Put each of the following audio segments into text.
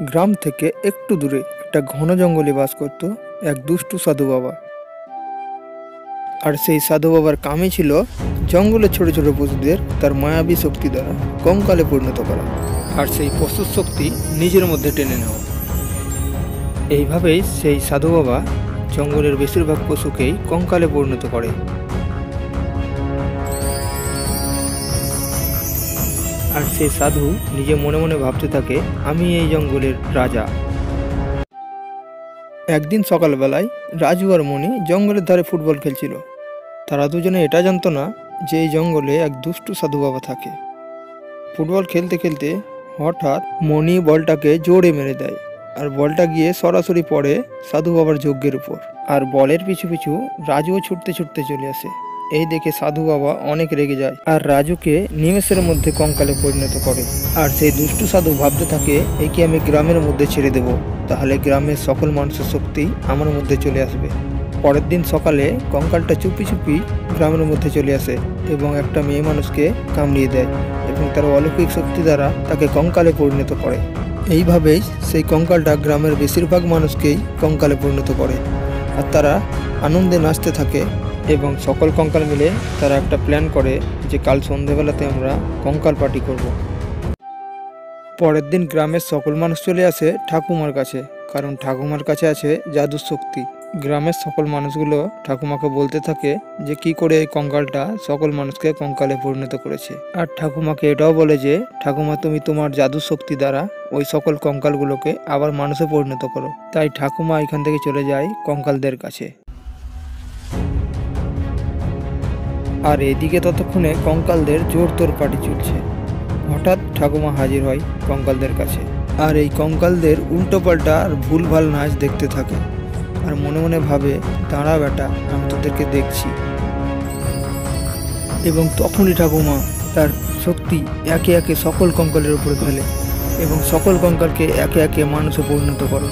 গ্রাম থেকে একটু দূরে একটা ঘন জঙ্গলে বাস করত এক দুষ্টু সাধু বাবা। আর সেই সাধু বাবার কামই ছিল জঙ্গলের ছোট ছোট পশুদের তার মায়াবী শক্তি দ্বারা কঙ্কালে পরিণত করা, আর সেই পশুর শক্তি নিজের মধ্যে টেনে নেওয়া। এইভাবেই সেই সাধু বাবা জঙ্গলের বেশিরভাগ পশুকেই কঙ্কালে পরিণত করে। আর সেই সাধু নিজে মনে মনে ভাবতে থাকে, আমি এই জঙ্গলের রাজা। একদিন সকালবেলায় রাজু আর মণি জঙ্গলের ধারে ফুটবল খেলছিল। তারা দুজনে এটা জানতো না যে এই জঙ্গলে এক দুষ্টু সাধু বাবা থাকে। ফুটবল খেলতে খেলতে হঠাৎ মণি বলটাকে জোরে মেরে দেয়, আর বলটা গিয়ে সরাসরি পড়ে সাধু বাবার যজ্ঞের উপর। আর বলের পিছু পিছু রাজুও ছুটতে ছুটতে চলে আসে। এই দেখে সাধু বাবা অনেক রেগে যায় আর রাজুকে নিমেষের মধ্যে কঙ্কালে পরিণত করে। আর সেই দুষ্টু সাধু ভাবতে থাকে, একে আমি গ্রামের মধ্যে ছেড়ে দেব, তাহলে গ্রামের সকল মানুষের শক্তি আমার মধ্যে চলে আসবে। পরের দিন সকালে কঙ্কালটা চুপি চুপি গ্রামের মধ্যে চলে আসে এবং একটা মেয়ে মানুষকে কামড়িয়ে দেয় এবং তার অলৌকিক শক্তি দ্বারা তাকে কঙ্কালে পরিণত করে। এইভাবেই সেই কঙ্কালটা গ্রামের বেশিরভাগ মানুষকেই কঙ্কালে পরিণত করে। আর তারা আনন্দে নাচতে থাকে এবং সকল কঙ্কাল মিলে তারা একটা প্ল্যান করে যে কাল সন্ধেবেলাতে আমরা কঙ্কাল পার্টি করব। পরের দিন গ্রামের সকল মানুষ চলে আসে ঠাকুমার কাছে, কারণ ঠাকুমার কাছে আছে জাদুর শক্তি। গ্রামের সকল মানুষগুলো ঠাকুমাকে বলতে থাকে যে কি করে এই কঙ্কালটা সকল মানুষকে কঙ্কালে পরিণত করেছে। আর ঠাকুমাকে এটাও বলে যে, ঠাকুমা তুমি তোমার জাদুর শক্তি দ্বারা ওই সকল কঙ্কালগুলোকে আবার মানুষে পরিণত করো। তাই ঠাকুমা এখান থেকে চলে যায় কঙ্কালদের কাছে। আর এদিকে ততক্ষণে কঙ্কালদের জোর তোর পার্টি চলছে। হঠাৎ ঠাকুমা হাজির হয় কঙ্কালদের কাছে, আর এই কঙ্কালদের উল্টোপাল্টা আর ভুলভাল নাচ দেখতে থাকে আর মনে মনে ভাবে, দাঁড়া বেটা, আমি তোদেরকে দেখছি। এবং তখনই ঠাকুমা তার শক্তি একে একে সকল কঙ্কালের উপরে ফেলে এবং সকল কঙ্কালকে একে একে মানুষে পরিণত করে।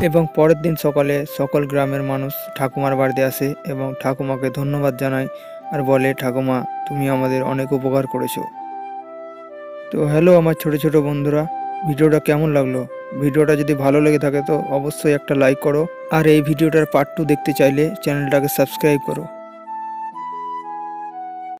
এবং পরের দিন সকালে সকল গ্রামের মানুষ ঠাকুমার বাড়িতে আসে এবং ঠাকুমাকে ধন্যবাদ জানায় আর বলে, ঠাকুমা তুমি আমাদের অনেক উপকার করেছো। তো হ্যালো আমার ছোট ছোট বন্ধুরা, ভিডিওটা কেমন লাগলো? ভিডিওটা যদি ভালো লেগে থাকে তো অবশ্যই একটা লাইক করো, আর এই ভিডিওটার পার্ট 2 দেখতে চাইলে চ্যানেলটাকে সাবস্ক্রাইব করো।